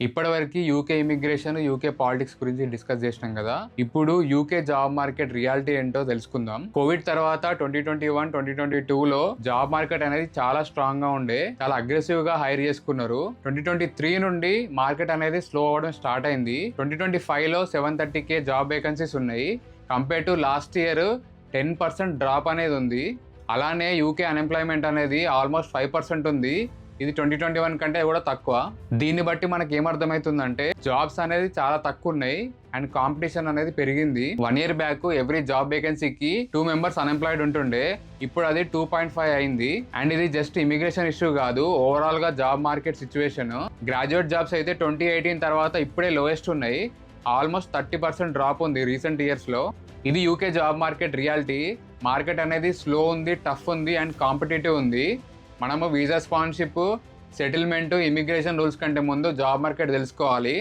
ఇప్పటివరకు UK immigration, UK politics గురించి discuss చేసినాం కదా. ఇప్పుడు యూకే జాబ్ మార్కెట్ రియాలిటీ ఏంటో తెలుసుకుందాం. కోవిడ్ తర్వాత 2021, 2022లో జాబ్ మార్కెట్ అనేది చాలా స్ట్రాంగ్ గా ఉండే, చాలా అగ్రెసివ్ గా హైర్ చేసుకున్నారు. 2023 నుండి మార్కెట్ అనేది స్లో అవ్వడం స్టార్ట్ అయింది. 2025లో 730K జాబ్ వేకెన్సీస్ ఉన్నాయి. Compare to last year 10% drop అనేది ఉంది. అలానే యూకే అన్ఎంప్లాయ్మెంట్ అనేది ఆల్మోస్ట్ 5% ఉంది. ఇది 2021 కంటే కూడా తక్కువ. దీన్ని బట్టి మనకి ఏమర్థమవుతుందంటే జాబ్స్ అనేది చాలా తక్కువ ఉన్నాయి అండ్ కాంపిటీషన్ అనేది పెరిగింది. 1 year బ్యాక్ ఎవ్రీ జాబ్ వేకెన్సీకి 2 members అన్ఎంప్లాయిడ్ ఉంటుండే, ఇప్పుడు అది 2.5 అయింది. అండ్ ఇది జస్ట్ ఇమిగ్రేషన్ ఇష్యూ కాదు, ఓవరాల్ గా job market situation. Graduate jobs అయితే 2018 తర్వాత ఇప్పుడే లోయెస్ట్ ఉన్నాయి. ఆల్మోస్ట్ 30% డ్రాప్ ఉంది రీసెంట్ ఇయర్స్ లో. ఇది UK job market reality. Market అనేది స్లో ఉంది, టఫ్ ఉంది అండ్ కాంపిటేటివ్ ఉంది. మనము visa sponsorship, settlement, immigration rules కంటే ముందు జాబ్ మార్కెట్ తెలుసుకోవాలి.